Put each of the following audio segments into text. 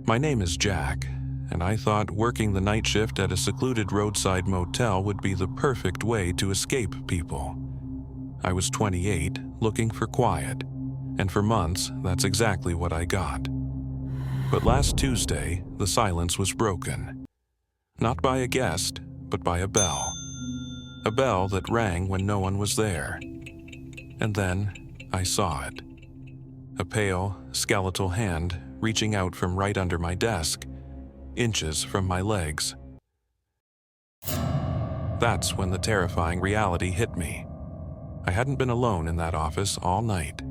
My name is Jack, and I thought working the night shift at a secluded roadside motel would be the perfect way to escape people. I was 28, looking for quiet, and for months, that's exactly what I got. But last Tuesday, the silence was broken. Not by a guest, but by a bell. A bell that rang when no one was there. And then I saw it. A pale, skeletal hand reaching out from right under my desk, inches from my legs. That's when the terrifying reality hit me. I hadn't been alone in that office all night.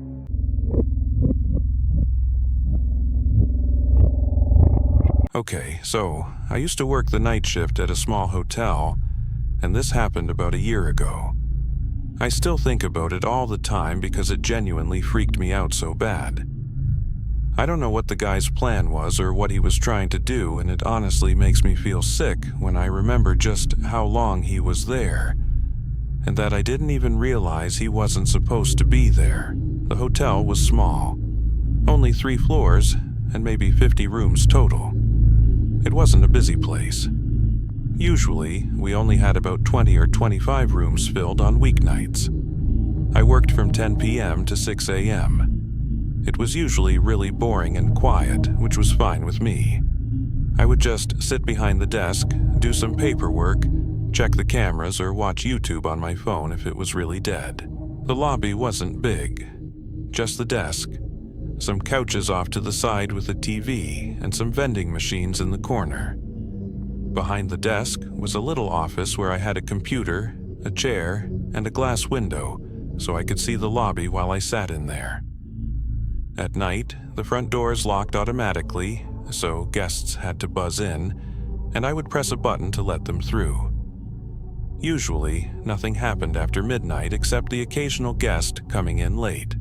Okay, so I used to work the night shift at a small hotel, and this happened about a year ago. I still think about it all the time because it genuinely freaked me out so bad. I don't know what the guy's plan was or what he was trying to do, and it honestly makes me feel sick when I remember just how long he was there, and that I didn't even realize he wasn't supposed to be there. The hotel was small, only 3 floors and maybe 50 rooms total. It wasn't a busy place. Usually, we only had about 20 or 25 rooms filled on weeknights. I worked from 10 p.m. to 6 a.m. It was usually really boring and quiet, which was fine with me. I would just sit behind the desk, do some paperwork, check the cameras, or watch YouTube on my phone if it was really dead. The lobby wasn't big, just the desk, some couches off to the side with a TV, and some vending machines in the corner. Behind the desk was a little office where I had a computer, a chair, and a glass window, so I could see the lobby while I sat in there. At night, the front doors locked automatically, so guests had to buzz in, and I would press a button to let them through. Usually, nothing happened after midnight except the occasional guest coming in late.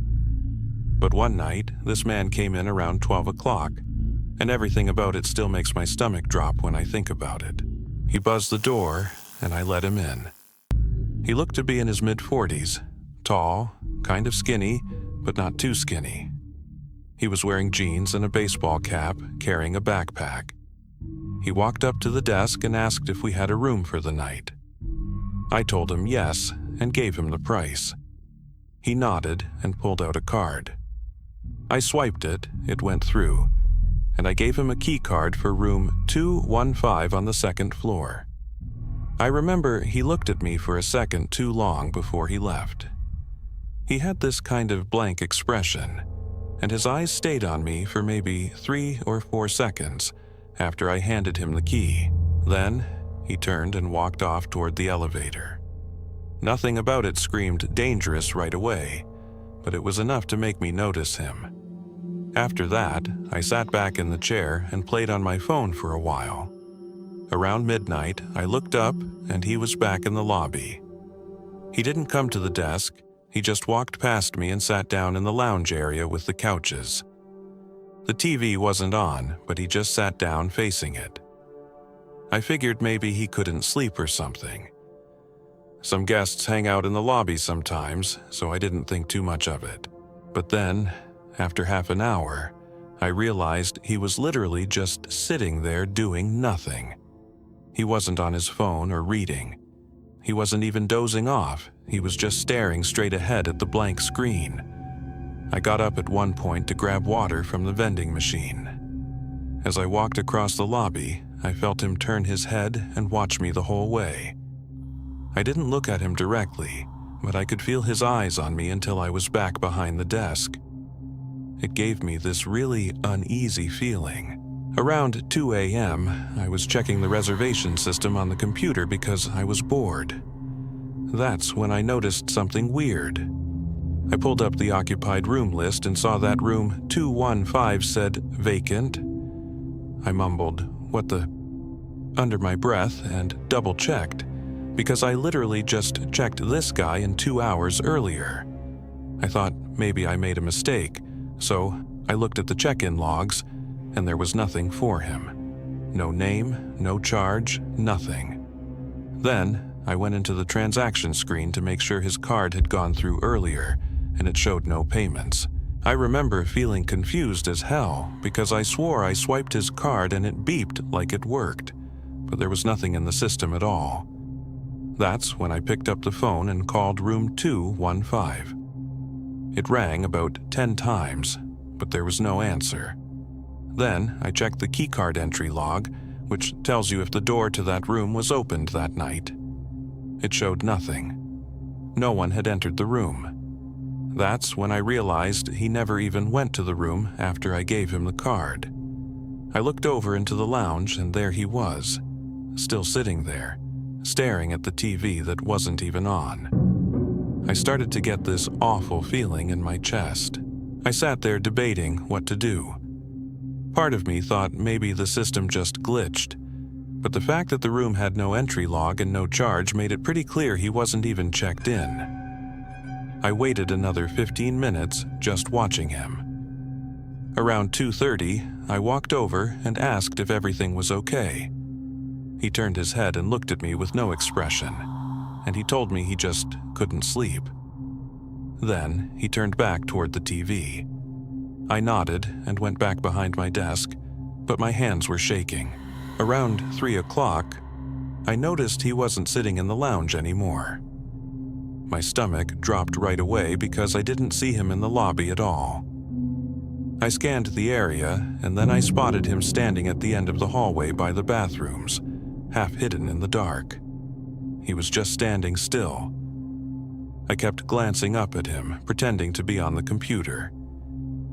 But one night, this man came in around 12 o'clock, and everything about it still makes my stomach drop when I think about it. He buzzed the door, and I let him in. He looked to be in his mid-40s, tall, kind of skinny, but not too skinny. He was wearing jeans and a baseball cap, carrying a backpack. He walked up to the desk and asked if we had a room for the night. I told him yes and gave him the price. He nodded and pulled out a card. I swiped it, it went through, and I gave him a key card for room 215 on the 2nd floor. I remember he looked at me for a second too long before he left. He had this kind of blank expression, and his eyes stayed on me for maybe 3 or 4 seconds after I handed him the key. Then, he turned and walked off toward the elevator. Nothing about it screamed dangerous right away, but it was enough to make me notice him. After that, I sat back in the chair and played on my phone for a while. Around midnight, I looked up and he was back in the lobby. He didn't come to the desk. He just walked past me and sat down in the lounge area with the couches. The TV wasn't on, but he just sat down facing it. I figured maybe he couldn't sleep or something. Some guests hang out in the lobby sometimes, so I didn't think too much of it. But then, after half an hour, I realized he was literally just sitting there doing nothing. He wasn't on his phone or reading. He wasn't even dozing off. He was just staring straight ahead at the blank screen. I got up at one point to grab water from the vending machine. As I walked across the lobby, I felt him turn his head and watch me the whole way. I didn't look at him directly, but I could feel his eyes on me until I was back behind the desk. It gave me this really uneasy feeling. Around 2 a.m., I was checking the reservation system on the computer because I was bored. That's when I noticed something weird. I pulled up the occupied room list and saw that room 215 said vacant. I mumbled, "What the?" under my breath and double-checked, because I literally just checked this guy in 2 hours earlier. I thought maybe I made a mistake, so I looked at the check-in logs, and there was nothing for him. No name, no charge, nothing. Then, I went into the transaction screen to make sure his card had gone through earlier, and it showed no payments. I remember feeling confused as hell because I swore I swiped his card and it beeped like it worked, but there was nothing in the system at all. That's when I picked up the phone and called room 215. It rang about 10 times, but there was no answer. Then I checked the keycard entry log, which tells you if the door to that room was opened that night. It showed nothing. No one had entered the room. That's when I realized he never even went to the room after I gave him the card. I looked over into the lounge and there he was, still sitting there, staring at the TV that wasn't even on. I started to get this awful feeling in my chest. I sat there debating what to do. Part of me thought maybe the system just glitched, but the fact that the room had no entry log and no charge made it pretty clear he wasn't even checked in. I waited another 15 minutes just watching him. Around 2:30, I walked over and asked if everything was okay. He turned his head and looked at me with no expression, and he told me he just couldn't sleep. Then he turned back toward the TV. I nodded and went back behind my desk, but my hands were shaking. Around 3 o'clock, I noticed he wasn't sitting in the lounge anymore. My stomach dropped right away because I didn't see him in the lobby at all. I scanned the area, and then I spotted him standing at the end of the hallway by the bathrooms, half hidden in the dark. He was just standing still. I kept glancing up at him, pretending to be on the computer.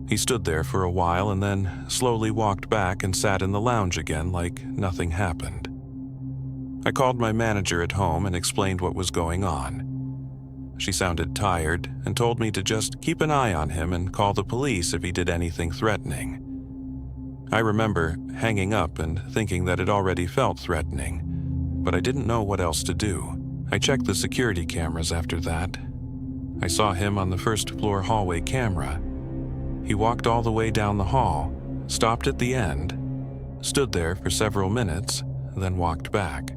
He stood there for a while and then slowly walked back and sat in the lounge again like nothing happened. I called my manager at home and explained what was going on. She sounded tired and told me to just keep an eye on him and call the police if he did anything threatening. I remember hanging up and thinking that it already felt threatening, but I didn't know what else to do. I checked the security cameras after that. I saw him on the first floor hallway camera. He walked all the way down the hall, stopped at the end, stood there for several minutes, then walked back.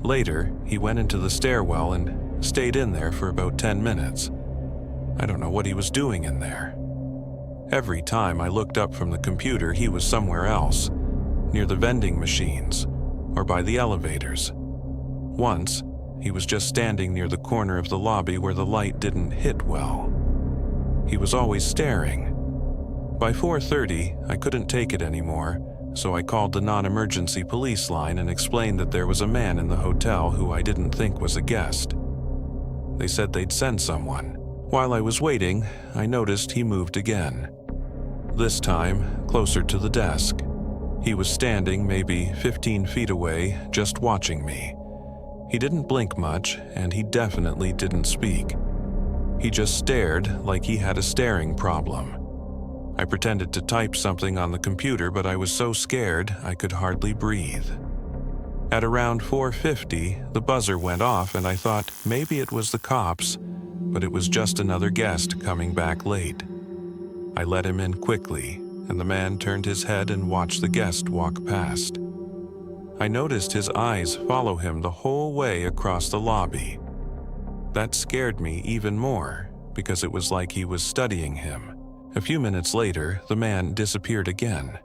Later, he went into the stairwell and stayed in there for about 10 minutes. I don't know what he was doing in there. Every time I looked up from the computer, he was somewhere else, near the vending machines or by the elevators. Once, he was just standing near the corner of the lobby where the light didn't hit well. He was always staring. By 4:30, I couldn't take it anymore, so I called the non-emergency police line and explained that there was a man in the hotel who I didn't think was a guest. They said they'd send someone. While I was waiting, I noticed he moved again. This time, closer to the desk. He was standing maybe 15 feet away, just watching me. He didn't blink much, and he definitely didn't speak. He just stared like he had a staring problem. I pretended to type something on the computer, but I was so scared I could hardly breathe. At around 4:50, the buzzer went off and I thought maybe it was the cops, but it was just another guest coming back late. I let him in quickly, and the man turned his head and watched the guest walk past. I noticed his eyes follow him the whole way across the lobby. That scared me even more, because it was like he was studying him. A few minutes later, the man disappeared again.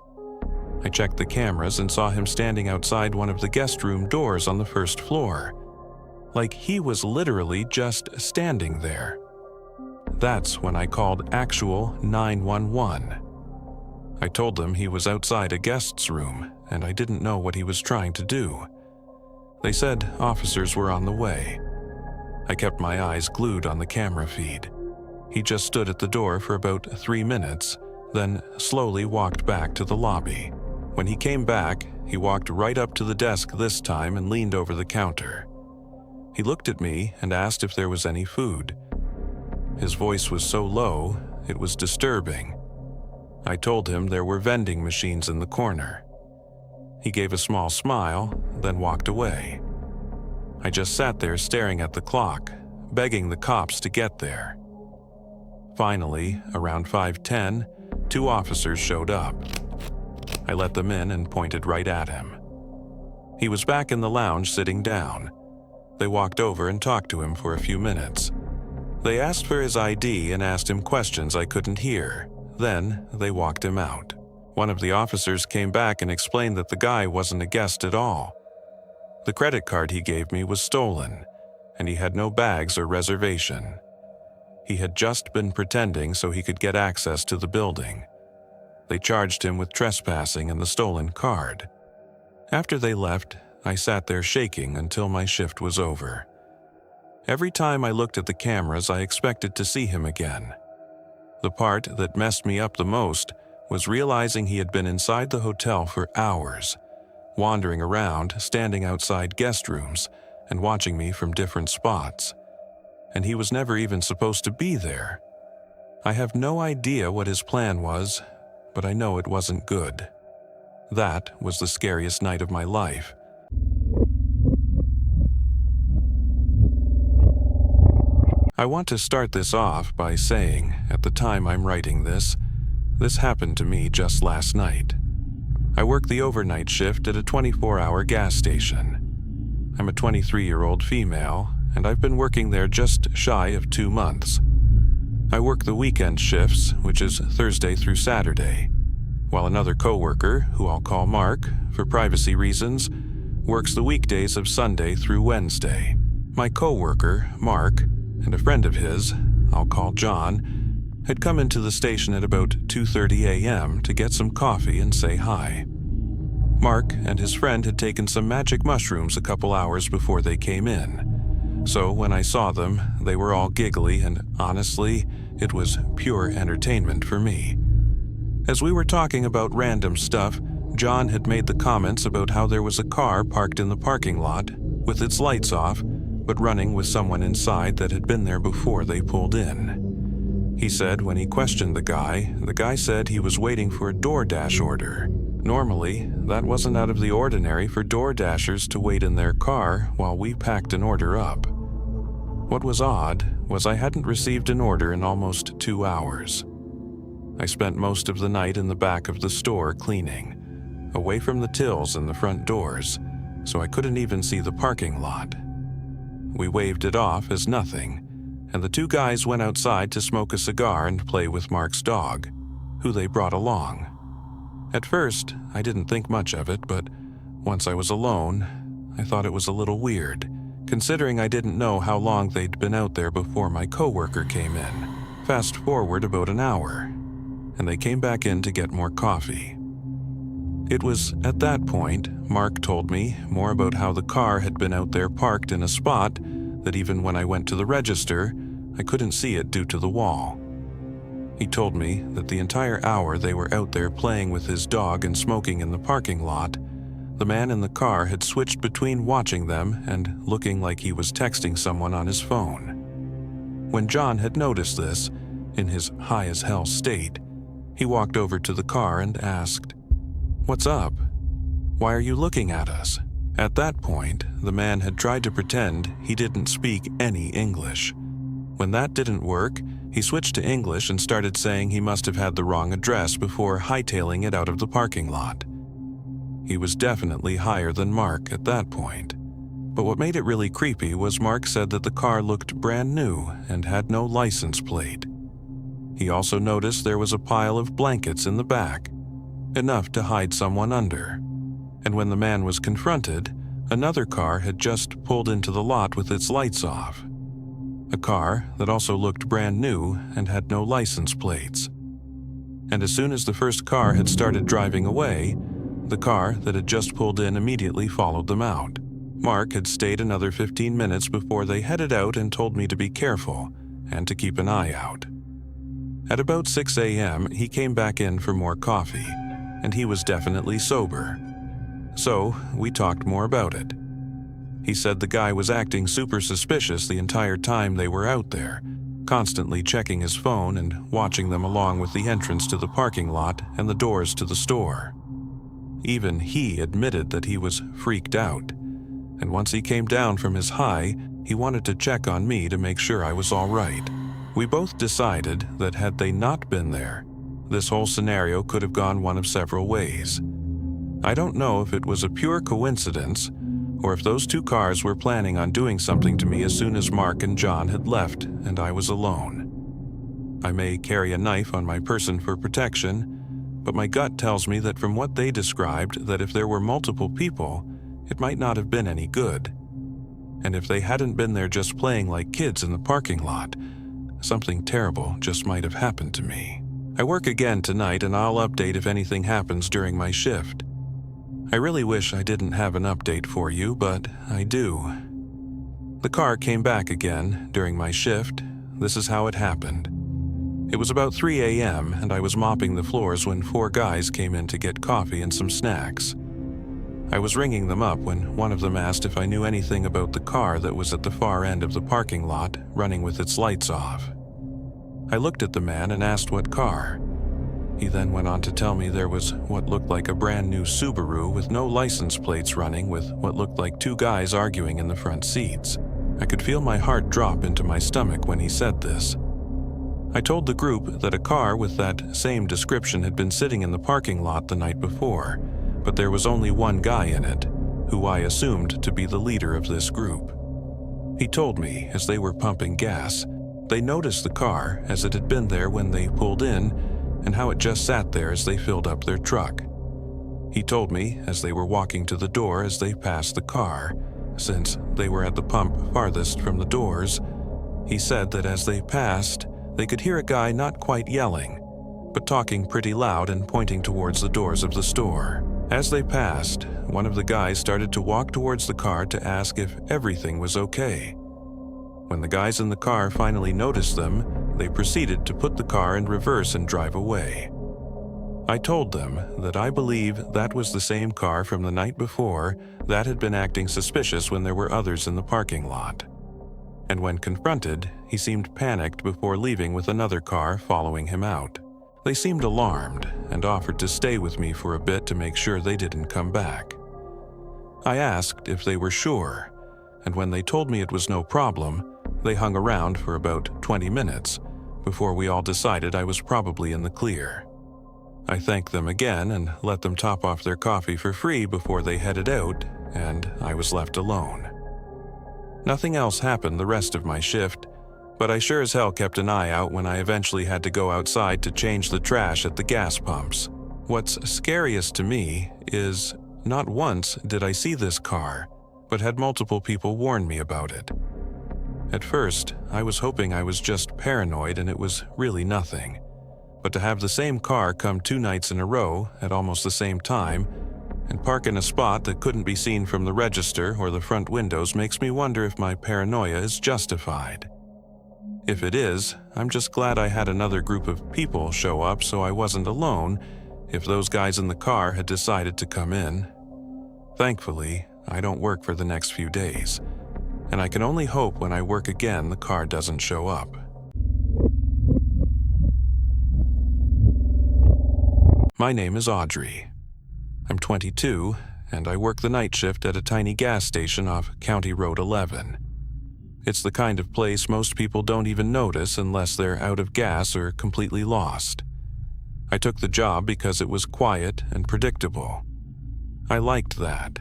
I checked the cameras and saw him standing outside one of the guest room doors on the first floor. Like he was literally just standing there. That's when I called actual 911. I told them he was outside a guest's room, and I didn't know what he was trying to do. They said officers were on the way. I kept my eyes glued on the camera feed. He just stood at the door for about 3 minutes, then slowly walked back to the lobby. When he came back, he walked right up to the desk this time and leaned over the counter. He looked at me and asked if there was any food. His voice was so low, it was disturbing. I told him there were vending machines in the corner. He gave a small smile, then walked away. I just sat there staring at the clock, begging the cops to get there. Finally, around 5:10, 2 officers showed up. I let them in and pointed right at him. He was back in the lounge sitting down. They walked over and talked to him for a few minutes. They asked for his ID and asked him questions I couldn't hear. Then they walked him out. One of the officers came back and explained that the guy wasn't a guest at all. The credit card he gave me was stolen, and he had no bags or reservation. He had just been pretending so he could get access to the building. They charged him with trespassing and the stolen card. After they left, I sat there shaking until my shift was over. Every time I looked at the cameras, I expected to see him again. The part that messed me up the most was realizing he had been inside the hotel for hours, wandering around, standing outside guest rooms, and watching me from different spots. And he was never even supposed to be there. I have no idea what his plan was, but I know it wasn't good. That was the scariest night of my life. I want to start this off by saying, at the time I'm writing this happened to me just last night. I work the overnight shift at a 24-hour gas station. I'm a 23-year-old female, and I've been working there just shy of 2 months. I work the weekend shifts, which is Thursday through Saturday, while another coworker, who I'll call Mark for privacy reasons, works the weekdays of Sunday through Wednesday. My coworker, Mark, and a friend of his, I'll call John, had come into the station at about 2:30 a.m. to get some coffee and say hi. Mark and his friend had taken some magic mushrooms a couple hours before they came in. So when I saw them, they were all giggly, and honestly, it was pure entertainment for me. As we were talking about random stuff, John had made the comments about how there was a car parked in the parking lot with its lights off, but running with someone inside that had been there before they pulled in. He said when he questioned the guy said he was waiting for a DoorDash order. Normally, that wasn't out of the ordinary for DoorDashers to wait in their car while we packed an order up. What was odd was I hadn't received an order in almost 2 hours. I spent most of the night in the back of the store cleaning, away from the tills and the front doors, so I couldn't even see the parking lot. We waved it off as nothing, and the two guys went outside to smoke a cigar and play with Mark's dog, who they brought along. At first, I didn't think much of it, but once I was alone, I thought it was a little weird, considering I didn't know how long they'd been out there before my coworker came in. Fast forward about an hour, and they came back in to get more coffee. It was at that point Mark told me more about how the car had been out there parked in a spot that even when I went to the register, I couldn't see it due to the wall. He told me that the entire hour they were out there playing with his dog and smoking in the parking lot, the man in the car had switched between watching them and looking like he was texting someone on his phone. When John had noticed this, in his high-as-hell state, he walked over to the car and asked, "What's up? Why are you looking at us?" At that point, the man had tried to pretend he didn't speak any English. When that didn't work, he switched to English and started saying he must have had the wrong address before hightailing it out of the parking lot. He was definitely higher than Mark at that point. But what made it really creepy was Mark said that the car looked brand new and had no license plate. He also noticed there was a pile of blankets in the back, enough to hide someone under. And when the man was confronted, another car had just pulled into the lot with its lights off. A car that also looked brand new and had no license plates. And as soon as the first car had started driving away, the car that had just pulled in immediately followed them out. Mark had stayed another 15 minutes before they headed out and told me to be careful and to keep an eye out. At about 6 a.m., he came back in for more coffee, and he was definitely sober. So, we talked more about it. He said the guy was acting super suspicious the entire time they were out there, constantly checking his phone and watching them along with the entrance to the parking lot and the doors to the store. Even he admitted that he was freaked out, and once he came down from his high, he wanted to check on me to make sure I was all right. We both decided that had they not been there, this whole scenario could have gone one of several ways. I don't know if it was a pure coincidence or if those two cars were planning on doing something to me as soon as Mark and John had left and I was alone. I may carry a knife on my person for protection, but my gut tells me that from what they described, that if there were multiple people, it might not have been any good. And if they hadn't been there just playing like kids in the parking lot, something terrible just might have happened to me. I work again tonight and I'll update if anything happens during my shift. I really wish I didn't have an update for you, but I do. The car came back again during my shift. This is how it happened. It was about 3 a.m. and I was mopping the floors when 4 guys came in to get coffee and some snacks. I was ringing them up when one of them asked if I knew anything about the car that was at the far end of the parking lot, running with its lights off. I looked at the man and asked what car. He then went on to tell me there was what looked like a brand new Subaru with no license plates running, with what looked like 2 guys arguing in the front seats. I could feel my heart drop into my stomach when he said this. I told the group that a car with that same description had been sitting in the parking lot the night before, but there was only one guy in it, who I assumed to be the leader of this group. He told me as they were pumping gas, they noticed the car as it had been there when they pulled in and how it just sat there as they filled up their truck. He told me as they were walking to the door as they passed the car, since they were at the pump farthest from the doors, he said that as they passed, they could hear a guy not quite yelling, but talking pretty loud and pointing towards the doors of the store. As they passed, one of the guys started to walk towards the car to ask if everything was okay. When the guys in the car finally noticed them, they proceeded to put the car in reverse and drive away. I told them that I believe that was the same car from the night before that had been acting suspicious when there were others in the parking lot. And when confronted, he seemed panicked before leaving with another car following him out. They seemed alarmed and offered to stay with me for a bit to make sure they didn't come back. I asked if they were sure, and when they told me it was no problem, they hung around for about 20 minutes before we all decided I was probably in the clear. I thanked them again and let them top off their coffee for free before they headed out, and I was left alone. Nothing else happened the rest of my shift, but I sure as hell kept an eye out when I eventually had to go outside to change the trash at the gas pumps. What's scariest to me is not once did I see this car, but had multiple people warn me about it. At first, I was hoping I was just paranoid and it was really nothing. But to have the same car come 2 nights in a row at almost the same time and park in a spot that couldn't be seen from the register or the front windows makes me wonder if my paranoia is justified. If it is, I'm just glad I had another group of people show up so I wasn't alone if those guys in the car had decided to come in. Thankfully, I don't work for the next few days, and I can only hope when I work again the car doesn't show up. My name is Audrey. I'm 22, and I work the night shift at a tiny gas station off County Road 11. It's the kind of place most people don't even notice unless they're out of gas or completely lost. I took the job because it was quiet and predictable. I liked that.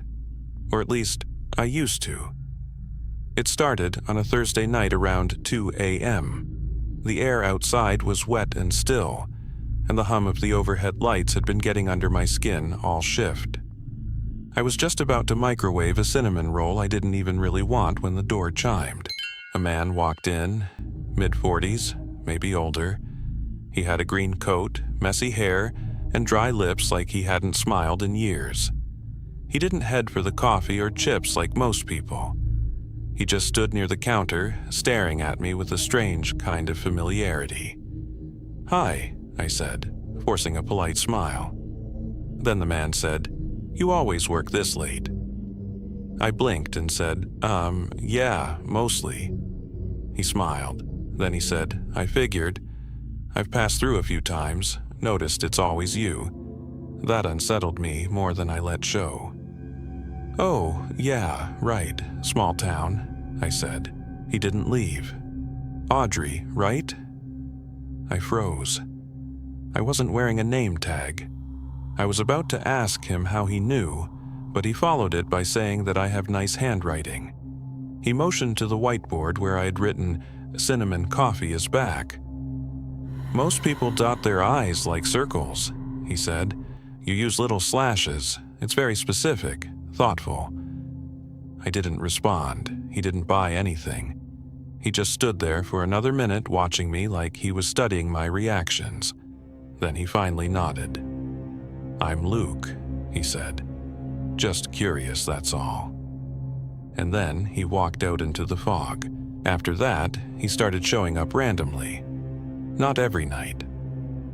Or at least, I used to. It started on a Thursday night around 2 a.m. The air outside was wet and still, and the hum of the overhead lights had been getting under my skin all shift. I was just about to microwave a cinnamon roll I didn't even really want when the door chimed. A man walked in, mid-40s, maybe older. He had a green coat, messy hair, and dry lips like he hadn't smiled in years. He didn't head for the coffee or chips like most people. He just stood near the counter, staring at me with a strange kind of familiarity. "Hi," I said, forcing a polite smile. Then the man said, "You always work this late." I blinked and said, yeah, mostly." He smiled. Then he said, "I figured. I've passed through a few times, noticed it's always you." That unsettled me more than I let show. "Oh, yeah, right, small town," I said. He didn't leave. "Audrey, right?" I froze. I wasn't wearing a name tag. I was about to ask him how he knew, but he followed it by saying that I have nice handwriting. He motioned to the whiteboard where I had written, "Cinnamon coffee is back." "Most people dot their I's like circles," he said. "You use little slashes. It's very specific, thoughtful." I didn't respond. He didn't buy anything. He just stood there for another minute watching me like he was studying my reactions. Then he finally nodded. "I'm Luke," he said. "Just curious, that's all." And then he walked out into the fog. After that, he started showing up randomly. Not every night.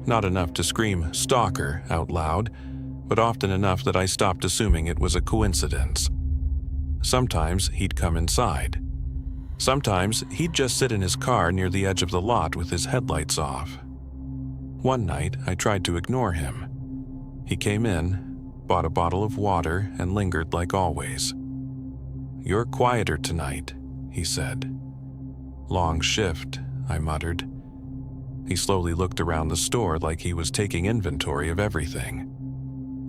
Not enough to scream "stalker" out loud, but often enough that I stopped assuming it was a coincidence. Sometimes he'd come inside. Sometimes he'd just sit in his car near the edge of the lot with his headlights off. One night, I tried to ignore him. He came in, bought a bottle of water, and lingered like always. "You're quieter tonight," he said. "Long shift," I muttered. He slowly looked around the store like he was taking inventory of everything.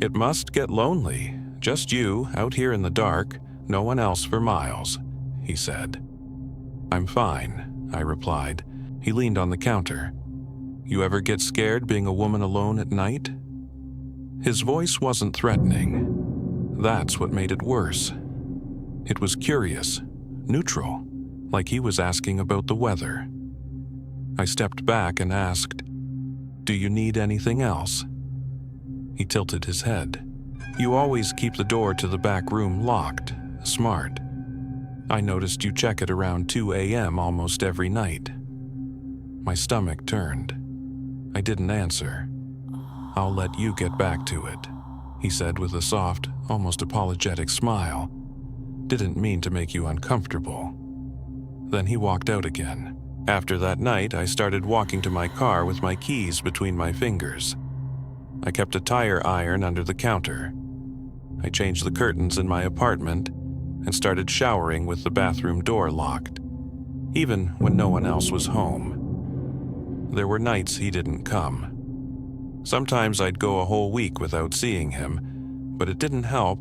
"It must get lonely, just you out here in the dark, no one else for miles," he said. "I'm fine," I replied. He leaned on the counter. "You ever get scared being a woman alone at night?" His voice wasn't threatening. That's what made it worse. It was curious, neutral, like he was asking about the weather. I stepped back and asked, "Do you need anything else?" He tilted his head. "You always keep the door to the back room locked. Smart. I noticed you check it around 2 a.m. almost every night." My stomach turned. I didn't answer. "I'll let you get back to it," he said with a soft, almost apologetic smile. "Didn't mean to make you uncomfortable." Then he walked out again. After that night, I started walking to my car with my keys between my fingers. I kept a tire iron under the counter. I changed the curtains in my apartment and started showering with the bathroom door locked, even when no one else was home. There were nights he didn't come. Sometimes I'd go a whole week without seeing him, but it didn't help.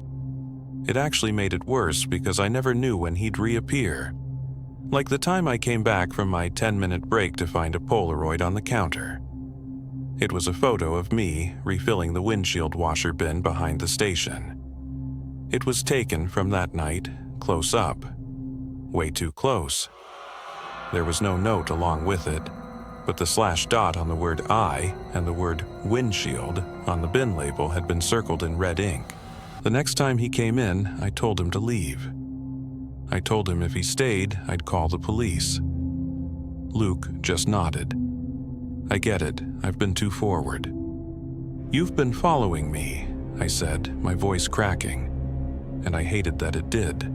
It actually made it worse because I never knew when he'd reappear. Like the time I came back from my 10-minute break to find a Polaroid on the counter. It was a photo of me refilling the windshield washer bin behind the station. It was taken from that night, close up. Way too close. There was no note along with it, but the slash dot on the word "I" and the word "windshield" on the bin label had been circled in red ink. The next time he came in, I told him to leave. I told him if he stayed, I'd call the police. Luke just nodded. "I get it, I've been too forward." "You've been following me," I said, my voice cracking, and I hated that it did.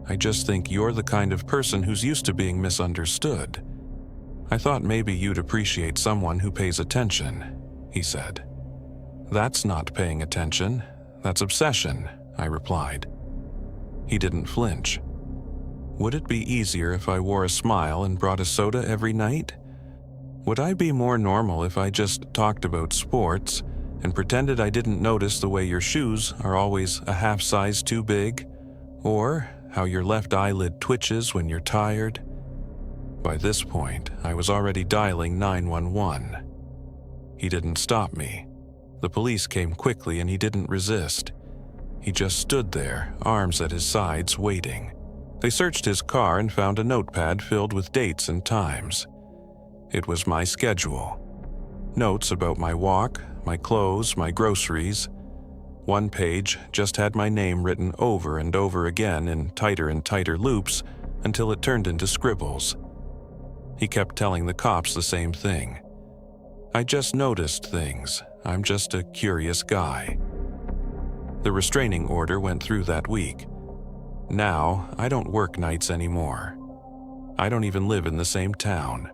"I just think you're the kind of person who's used to being misunderstood. I thought maybe you'd appreciate someone who pays attention," he said. "That's not paying attention, that's obsession," I replied. He didn't flinch. "Would it be easier if I wore a smile and brought a soda every night? Would I be more normal if I just talked about sports and pretended I didn't notice the way your shoes are always a half size too big, or how your left eyelid twitches when you're tired?" By this point, I was already dialing 911. He didn't stop me. The police came quickly and he didn't resist. He just stood there, arms at his sides, waiting. They searched his car and found a notepad filled with dates and times. It was my schedule. Notes about my walk, my clothes, my groceries. One page just had my name written over and over again in tighter and tighter loops until it turned into scribbles. He kept telling the cops the same thing. "I just noticed things. I'm just a curious guy." The restraining order went through that week. Now, I don't work nights anymore. I don't even live in the same town.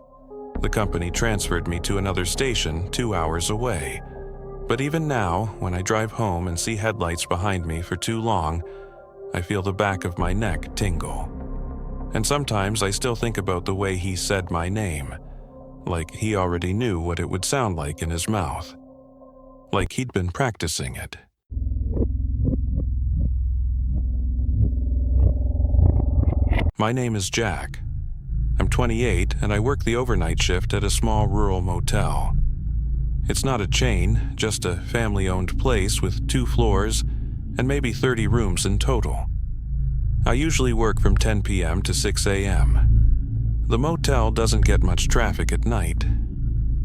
The company transferred me to another station 2 hours away. But even now, when I drive home and see headlights behind me for too long, I feel the back of my neck tingle. And sometimes I still think about the way he said my name, like he already knew what it would sound like in his mouth. Like he'd been practicing it. My name is Jack. I'm 28 and I work the overnight shift at a small rural motel. It's not a chain, just a family-owned place with 2 floors and maybe 30 rooms in total. I usually work from 10 p.m. to 6 a.m. The motel doesn't get much traffic at night.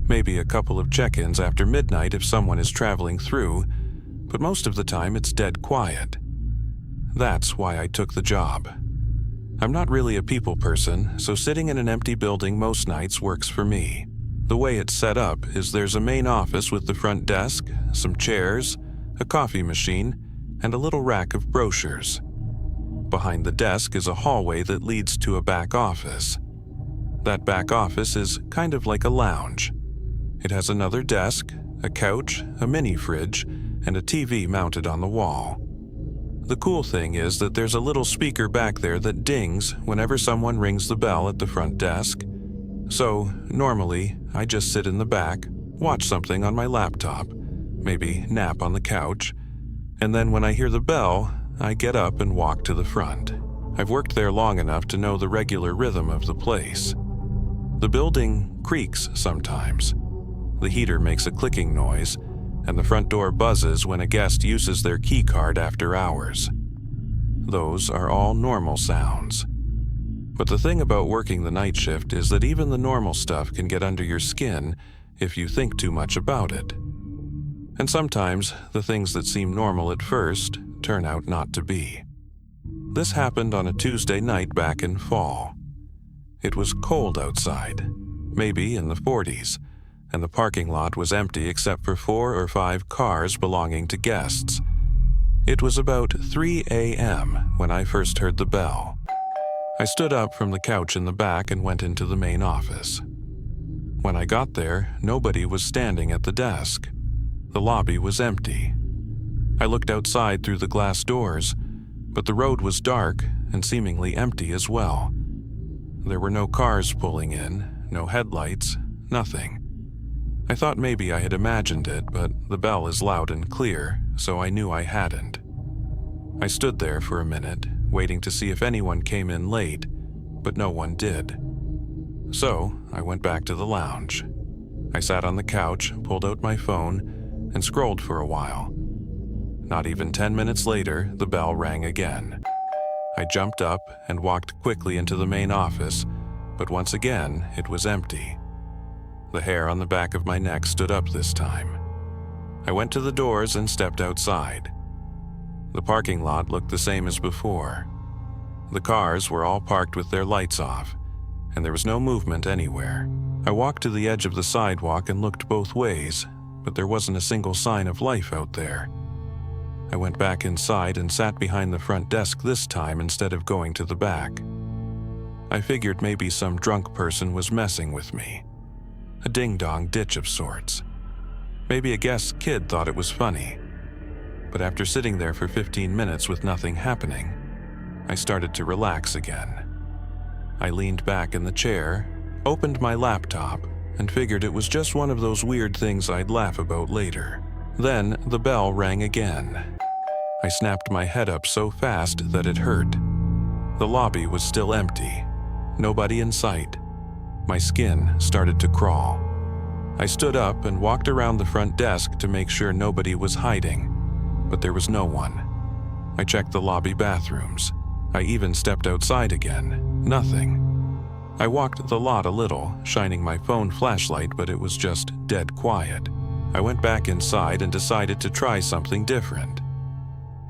Maybe a couple of check-ins after midnight if someone is traveling through, but most of the time it's dead quiet. That's why I took the job. I'm not really a people person, so sitting in an empty building most nights works for me. The way it's set up is there's a main office with the front desk, some chairs, a coffee machine, and a little rack of brochures. Behind the desk is a hallway that leads to a back office. That back office is kind of like a lounge. It has another desk, a couch, a mini fridge, and a TV mounted on the wall. The cool thing is that there's a little speaker back there that dings whenever someone rings the bell at the front desk. So, normally, I just sit in the back, watch something on my laptop, maybe nap on the couch, and then when I hear the bell, I get up and walk to the front. I've worked there long enough to know the regular rhythm of the place. The building creaks sometimes. The heater makes a clicking noise, and the front door buzzes when a guest uses their key card after hours. Those are all normal sounds. But the thing about working the night shift is that even the normal stuff can get under your skin if you think too much about it. And sometimes the things that seem normal at first turn out not to be. This happened on a Tuesday night back in fall. It was cold outside, maybe in the 40s, and the parking lot was empty except for 4 or 5 cars belonging to guests. It was about 3 a.m. when I first heard the bell. I stood up from the couch in the back and went into the main office. When I got there, nobody was standing at the desk. The lobby was empty. I looked outside through the glass doors, but the road was dark and seemingly empty as well. There were no cars pulling in, no headlights, nothing. I thought maybe I had imagined it, but the bell is loud and clear, so I knew I hadn't. I stood there for a minute, waiting to see if anyone came in late, but no one did. So I went back to the lounge. I sat on the couch, pulled out my phone, and scrolled for a while. Not even 10 minutes later, the bell rang again. I jumped up and walked quickly into the main office, but once again, it was empty. The hair on the back of my neck stood up this time. I went to the doors and stepped outside. The parking lot looked the same as before. The cars were all parked with their lights off, and there was no movement anywhere. I walked to the edge of the sidewalk and looked both ways, but there wasn't a single sign of life out there. I went back inside and sat behind the front desk this time instead of going to the back. I figured maybe some drunk person was messing with me. A ding-dong ditch of sorts. Maybe a guest's kid thought it was funny. But after sitting there for 15 minutes with nothing happening, I started to relax again. I leaned back in the chair, opened my laptop, and figured it was just one of those weird things I'd laugh about later. Then the bell rang again. I snapped my head up so fast that it hurt. The lobby was still empty. Nobody in sight. My skin started to crawl. I stood up and walked around the front desk to make sure nobody was hiding, but there was no one. I checked the lobby bathrooms. I even stepped outside again. Nothing. I walked the lot a little, shining my phone flashlight, but it was just dead quiet. I went back inside and decided to try something different.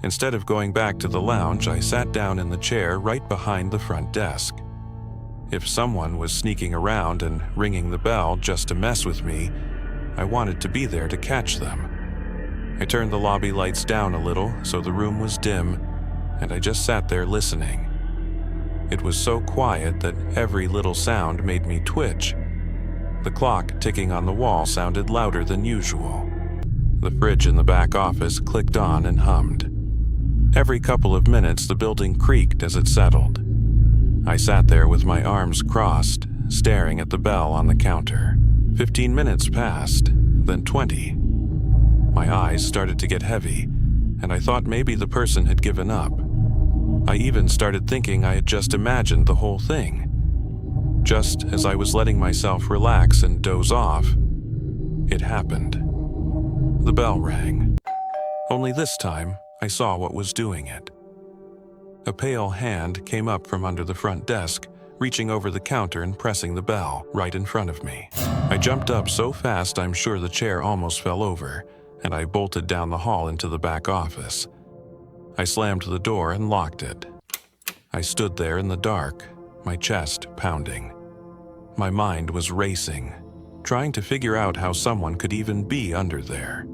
Instead of going back to the lounge, I sat down in the chair right behind the front desk. If someone was sneaking around and ringing the bell just to mess with me, I wanted to be there to catch them. I turned the lobby lights down a little so the room was dim, and I just sat there listening. It was so quiet that every little sound made me twitch. The clock ticking on the wall sounded louder than usual. The fridge in the back office clicked on and hummed. Every couple of minutes, the building creaked as it settled. I sat there with my arms crossed, staring at the bell on the counter. 15 minutes passed, then 20. My eyes started to get heavy, and I thought maybe the person had given up. I even started thinking I had just imagined the whole thing. Just as I was letting myself relax and doze off, it happened. The bell rang. Only this time, I saw what was doing it. A pale hand came up from under the front desk, reaching over the counter and pressing the bell right in front of me. I jumped up so fast I'm sure the chair almost fell over, and I bolted down the hall into the back office. I slammed the door and locked it. I stood there in the dark, my chest pounding. My mind was racing, trying to figure out how someone could even be under there.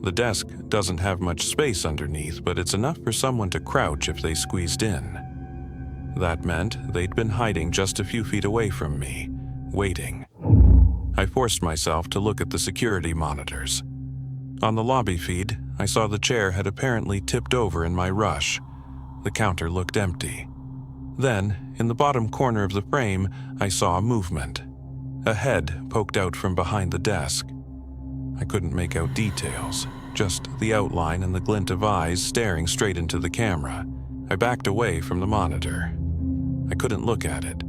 The desk doesn't have much space underneath, but it's enough for someone to crouch if they squeezed in. That meant they'd been hiding just a few feet away from me, waiting. I forced myself to look at the security monitors. On the lobby feed, I saw the chair had apparently tipped over in my rush. The counter looked empty. Then, in the bottom corner of the frame, I saw a movement. A head poked out from behind the desk. I couldn't make out details, just the outline and the glint of eyes staring straight into the camera. I backed away from the monitor. I couldn't look at it.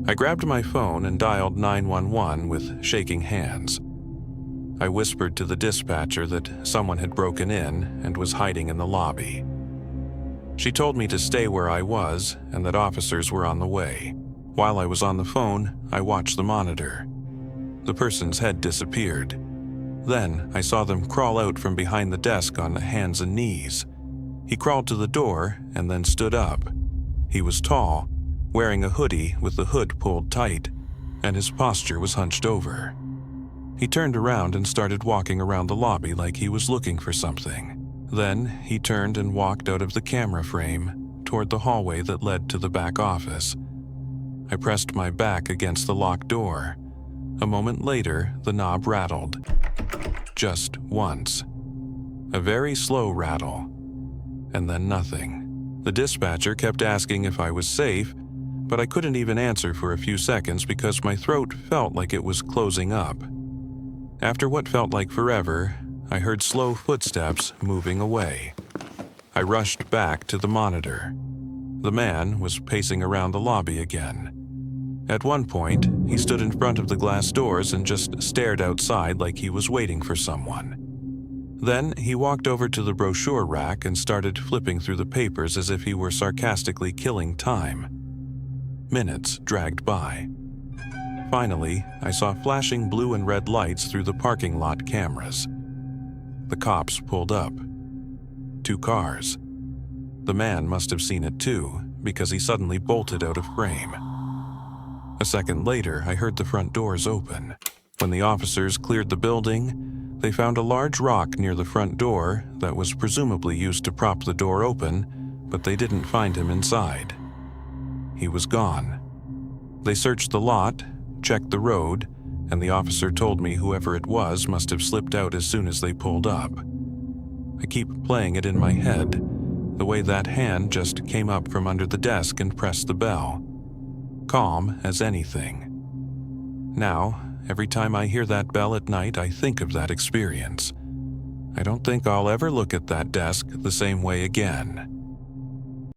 I grabbed my phone and dialed 911 with shaking hands. I whispered to the dispatcher that someone had broken in and was hiding in the lobby. She told me to stay where I was and that officers were on the way. While I was on the phone, I watched the monitor. The person's head disappeared. Then I saw them crawl out from behind the desk on hands and knees. He crawled to the door and then stood up. He was tall, wearing a hoodie with the hood pulled tight, and his posture was hunched over. He turned around and started walking around the lobby like he was looking for something. Then he turned and walked out of the camera frame toward the hallway that led to the back office. I pressed my back against the locked door. A moment later, the knob rattled. Just once. A very slow rattle. And then nothing. The dispatcher kept asking if I was safe, but I couldn't even answer for a few seconds because my throat felt like it was closing up. After what felt like forever, I heard slow footsteps moving away. I rushed back to the monitor. The man was pacing around the lobby again. At one point, he stood in front of the glass doors and just stared outside like he was waiting for someone. Then he walked over to the brochure rack and started flipping through the papers as if he were sarcastically killing time. Minutes dragged by. Finally, I saw flashing blue and red lights through the parking lot cameras. The cops pulled up. 2 cars. The man must have seen it too, because he suddenly bolted out of frame. A second later, I heard the front doors open. When the officers cleared the building, they found a large rock near the front door that was presumably used to prop the door open, but they didn't find him inside. He was gone. They searched the lot, checked the road, and the officer told me whoever it was must have slipped out as soon as they pulled up. I keep playing it in my head, the way that hand just came up from under the desk and pressed the bell. Calm as anything. Now, every time I hear that bell at night, I think of that experience. I don't think I'll ever look at that desk the same way again.